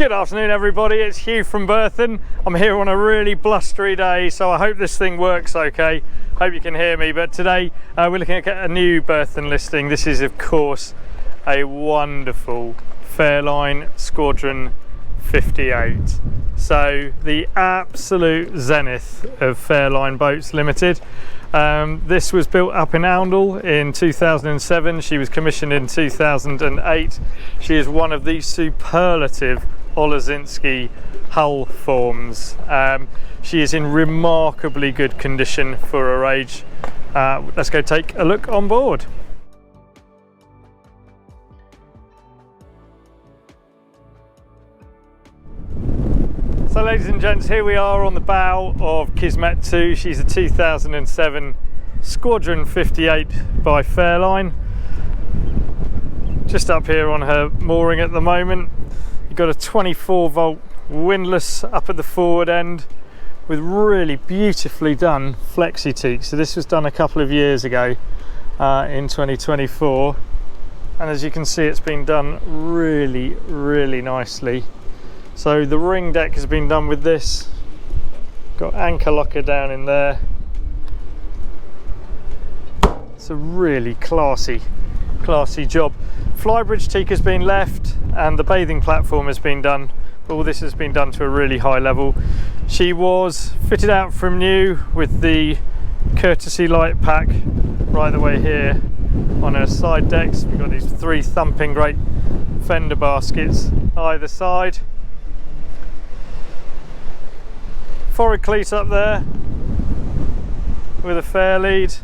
Good afternoon everybody, it's Hugh from Berthon. I'm here on a really blustery day, so I hope this thing works okay. Hope you can hear me, but today we're looking at a new Berthon listing. This is of course a wonderful Fairline Squadron 58. So the absolute zenith of Fairline Boats Limited. This was built up in Oundle in 2007. She was commissioned in 2008. She is one of the superlative Olesinski hull forms. She is in remarkably good condition for her age. Let's go take a look on board. So ladies and gents, here we are on the bow of KISMET II. She's a 2007 Squadron 58 by Fairline. Just up here on her mooring at the moment. You've got a 24 volt windlass up at the forward end with really beautifully done Flexiteek. So this was done a couple of years ago in 2024. And as you can see, it's been done really, really nicely. So the ring deck has been done with this. Got anchor locker down in there. It's a really classy job. Flybridge teak has been left and the bathing platform has been done. But all this has been done to a really high level. She was fitted out from new with the courtesy light pack right the way here on her side decks. We've got these three thumping great fender baskets either side. Forward cleat up there with a fair lead,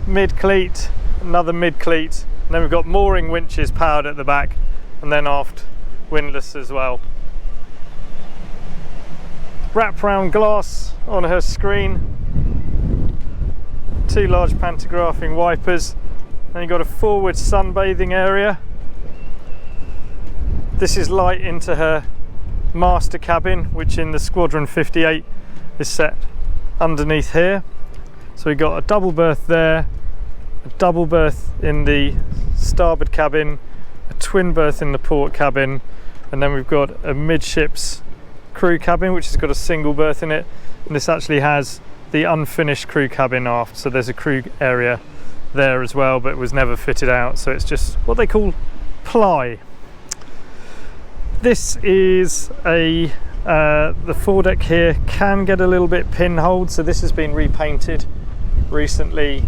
mid cleat, another mid cleat, and then we've got mooring winches powered at the back, and then aft windlass as well. Wraparound glass on her screen, two large pantographing wipers, then you've got a forward sunbathing area. This is light into her master cabin, which in the Squadron 58 is set underneath here. So we've got a double berth there, a double berth in the starboard cabin, a twin berth in the port cabin, and then we've got a midships crew cabin which has got a single berth in it, and this actually has the unfinished crew cabin aft, so there's a crew area there as well, but it was never fitted out, so it's just what they call ply. This is the foredeck here can get a little bit pinholed, so this has been repainted recently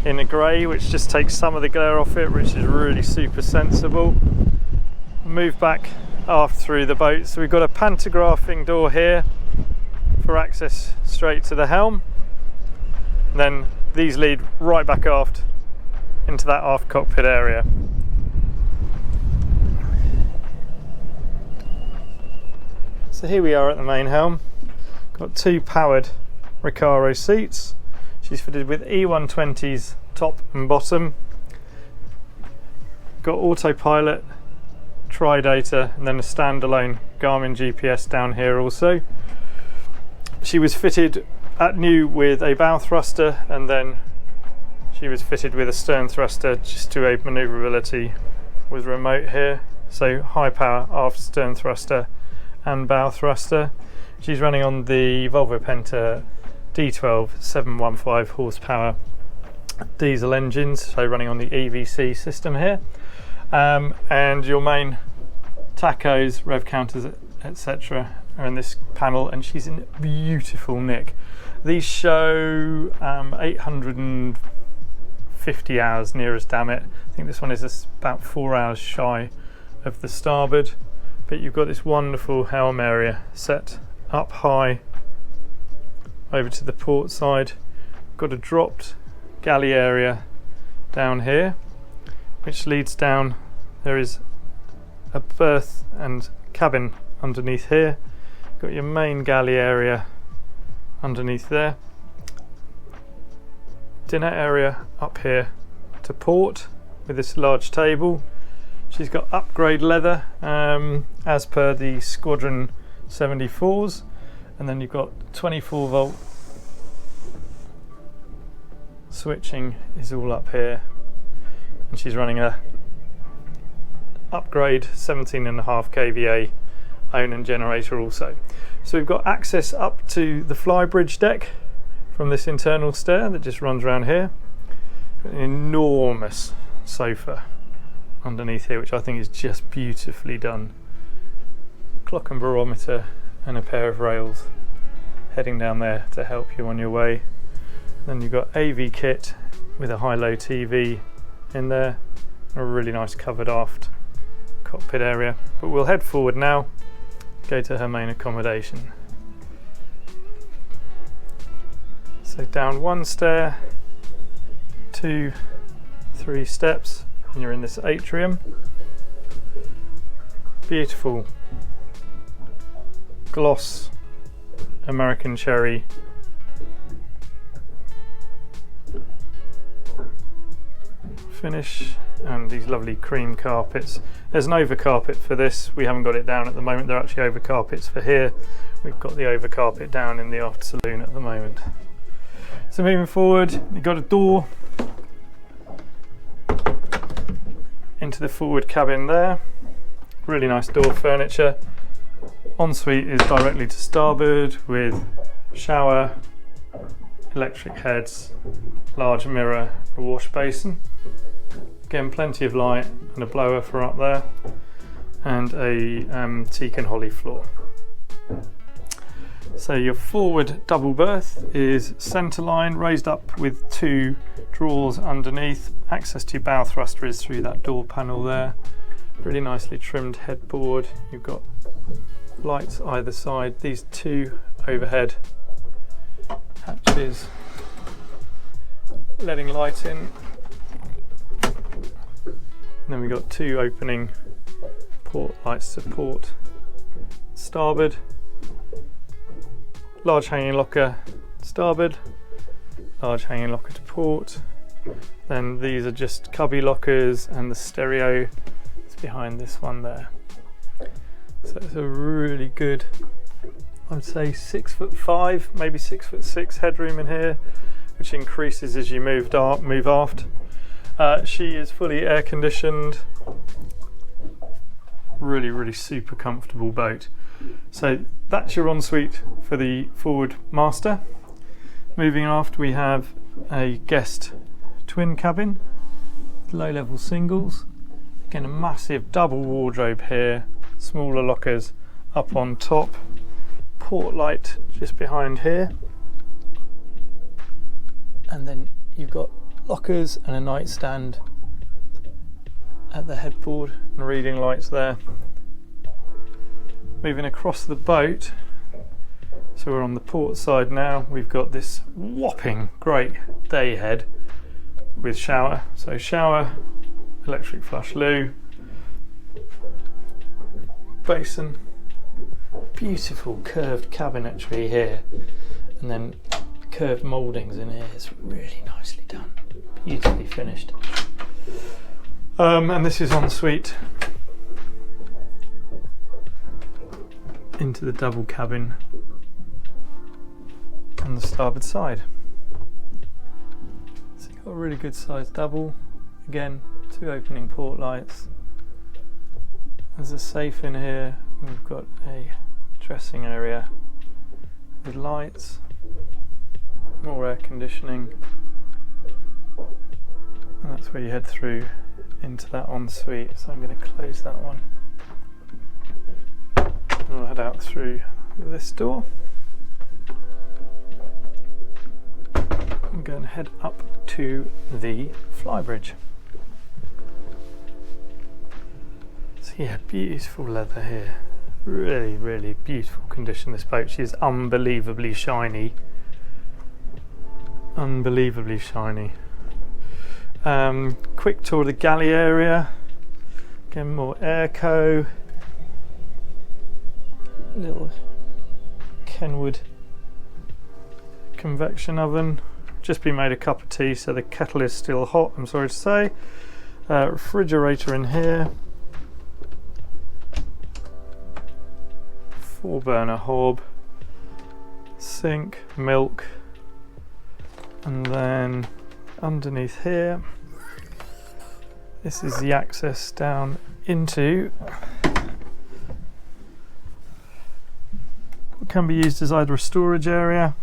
in a grey, which just takes some of the glare off it, which is really super sensible. Move back aft through the boat, so we've got a pantographing door here for access straight to the helm, and then these lead right back aft into that aft cockpit area. So here we are at the main helm. Got two powered Recaro seats. She's fitted with E120s top and bottom. Got autopilot, tri-data, and then a standalone Garmin GPS down here also. She was fitted at new with a bow thruster, and then she was fitted with a stern thruster just to aid manoeuvrability with remote here. So high power aft stern thruster and bow thruster. She's running on the Volvo Penta D12 715 horsepower diesel engines, so running on the EVC system here, and your main tachos, rev counters, etc. are in this panel, and she's in beautiful nick. These show 850 hours near as damn it. I think this one is about 4 hours shy of the starboard. But you've got this wonderful helm area set up high over to the port side. Got a dropped galley area down here which leads down. There is a berth and cabin underneath here. Got your main galley area underneath there. Dinner area up here to port with this large table. She's got upgrade leather as per the Squadron 74s, and then you've got 24 volt switching is all up here, and she's running a upgrade, 17.5 kVA Onan generator also. So we've got access up to the flybridge deck from this internal stair that just runs around here. An enormous sofa underneath here, which I think is just beautifully done. Clock and barometer and a pair of rails heading down there to help you on your way. Then you've got AV kit with a high-low TV in there, and a really nice covered aft cockpit area. But we'll head forward now, go to her main accommodation. So down one stair, 2, 3 steps, and you're in this atrium. Beautiful gloss American cherry finish, and these lovely cream carpets. There's an over carpet for this. We haven't got it down at the moment. They're actually over carpets for here. We've got the over carpet down in the aft saloon at the moment. So moving forward, you've got a door into the forward cabin there. Really nice door furniture. Ensuite is directly to starboard with shower, electric heads, large mirror, a wash basin. Again, plenty of light and a blower for up there, and a teak and holly floor. So your forward double berth is centerline, raised up with 2 drawers underneath. Access to your bow thruster is through that door panel there. Really nicely trimmed headboard. You've got lights either side. These 2 overhead hatches letting light in. And then we've got 2 opening port lights to port starboard. Large hanging locker starboard, large hanging locker to port. Then these are just cubby lockers, and the stereo is behind this one there. So it's a really good, I'd say 6'5", maybe 6'6" headroom in here, which increases as you move aft. She is fully air conditioned. Really super comfortable boat. So that's your ensuite for the forward master. Moving aft, we have a guest twin cabin, low level singles. Again, a massive double wardrobe here, smaller lockers up on top, port light just behind here, and then you've got lockers and a nightstand at the headboard and reading lights there. Moving across the boat, so we're on the port side now, we've got this whopping great day head with shower. So shower, electric flush loo, basin, beautiful curved cabinetry here, and then curved mouldings in here. It's really nicely done, beautifully finished. And this is ensuite into the double cabin on the starboard side. So you've got a really good sized double. Again, 2 opening port lights. There's a safe in here. We've got a dressing area with lights, more air conditioning, and that's where you head through into that ensuite. So I'm going to close that one. And we'll head out through this door. I'm going to head up to the flybridge. So yeah, beautiful leather here. Really beautiful condition, this boat. She is unbelievably shiny. Unbelievably shiny. Quick tour of the galley area. Again, more airco. Little Kenwood convection oven. Just been made a cup of tea, so the kettle is still hot, I'm sorry to say. Refrigerator in here. 4-burner hob. Sink, milk. And then underneath here This is the access down into what can be used as either a storage area.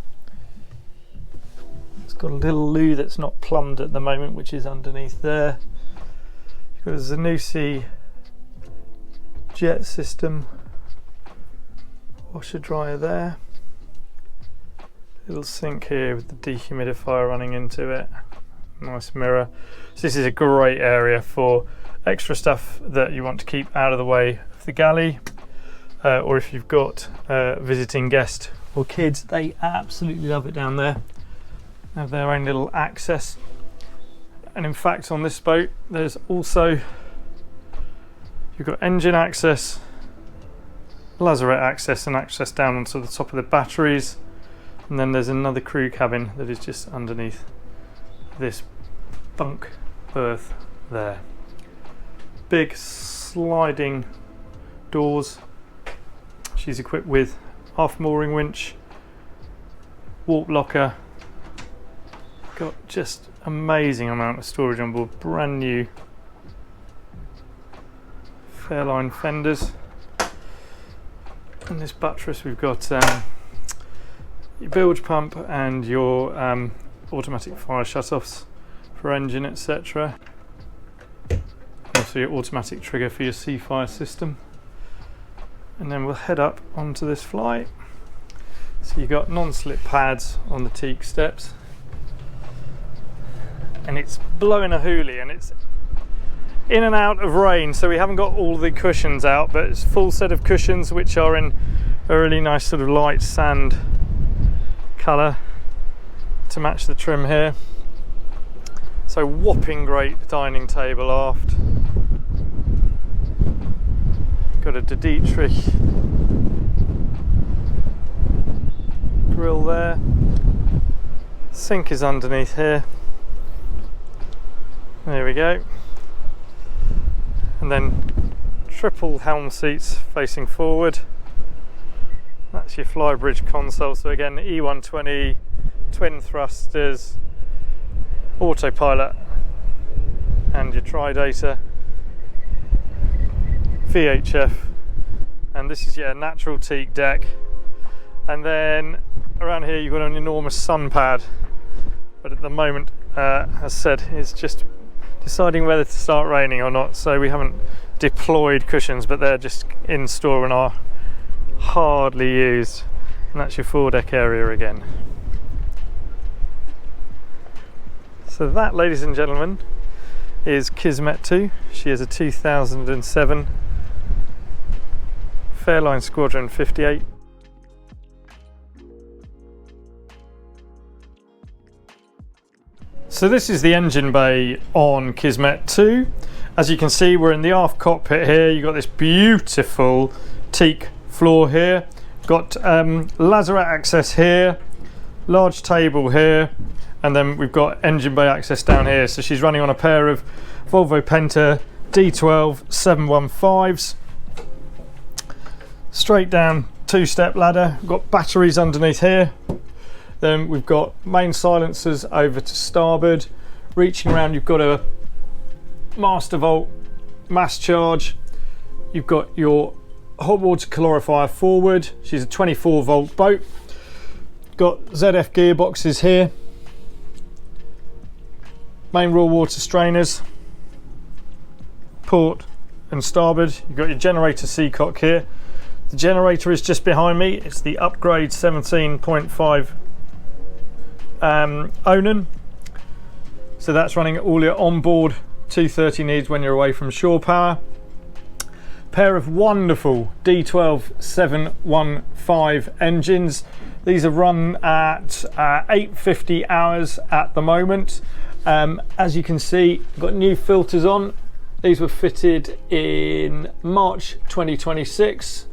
It's got a little loo that's not plumbed at the moment, which is underneath there. You've got a Zanussi jet system, washer dryer there, little sink here with the dehumidifier running into it, nice mirror. So this is a great area for extra stuff that you want to keep out of the way of the galley, or if you've got a visiting guest or kids, they absolutely love it down there. They have their own little access, and in fact on this boat there's also, you've got engine access, lazarette access, and access down onto the top of the batteries, and then there's another crew cabin that is just underneath this bunk berth there. Big sliding doors. She's equipped with half mooring winch, warp locker, got just amazing amount of storage on board, brand new Fairline fenders. And this buttress we've got your bilge pump and your automatic fire shutoffs for engine, etc. Also your automatic trigger for your sea fire system. And then we'll head up onto this flight. So you've got non-slip pads on the teak steps, and it's blowing a hoolie, and it's in and out of rain, so we haven't got all the cushions out, but it's a full set of cushions which are in a really nice sort of light sand colour to match the trim here. So whopping great dining table aft. Got a De Dietrich grill there. Sink is underneath here. There we go. And then triple helm seats facing forward. That's your flybridge console. So again, E120, twin thrusters, autopilot, and your tridata, VHF, and this is natural teak deck. And then around here you've got an enormous sun pad, but at the moment, as said, it's just deciding whether to start raining or not, so we haven't deployed cushions, but they're just in store and are hardly used. And that's your foredeck area again. So that, ladies and gentlemen, is KISMET II. She is a 2007 Fairline Squadron 58. So this is the engine bay on KISMET II. As you can see, we're in the aft cockpit here. You've got this beautiful teak floor here. Got lazarette access here, large table here, and then we've got engine bay access down here. So she's running on a pair of Volvo Penta D12 715s. Straight down two-step ladder. We've got batteries underneath here. Then we've got main silencers over to starboard. Reaching around, you've got a master volt mass charge. You've got your hot water calorifier forward. She's a 24 volt boat. Got ZF gearboxes here. Main raw water strainers. Port and starboard. You've got your generator seacock here. The generator is just behind me. It's the upgrade 17.5 Onan. So that's running all your onboard 230 needs when you're away from shore power. Pair of wonderful D12 715 engines. These are run at 850 hours at the moment. As you can see, got new filters on. These were fitted in March 2026.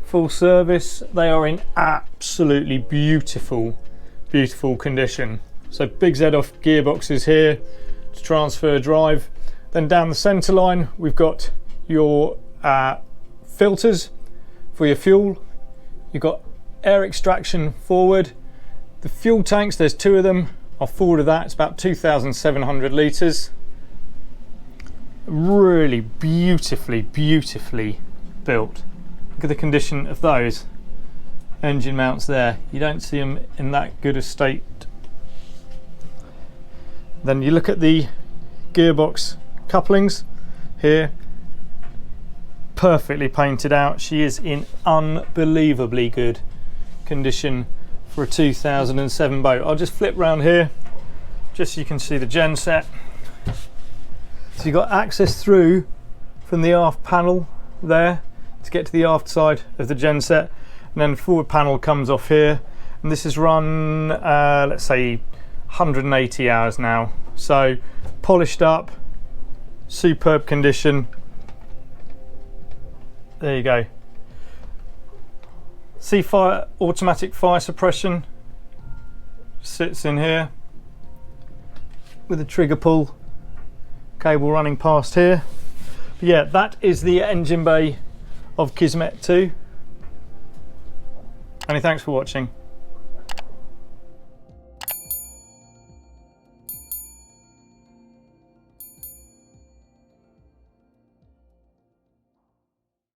Full service. They are in absolutely beautiful condition. So big Z-off gearboxes here to transfer drive. Then down the centre line we've got your filters for your fuel. You've got air extraction forward. The fuel tanks, there's two of them. I'll forward of that. It's about 2,700 litres. Really beautifully built. Look at the condition of those engine mounts there. You don't see them in that good a state. Then you look at the gearbox couplings here, perfectly painted out. She is in unbelievably good condition for a 2007 boat. I'll just flip round here just so you can see the gen set. So you've got access through from the aft panel there to get to the aft side of the gen set, and then the forward panel comes off here, and this is run let's say 180 hours now, so polished up, superb condition. There you go. C-fire automatic fire suppression sits in here with a trigger pull cable running past here. But yeah, that is the engine bay of KISMET II. And thanks for watching.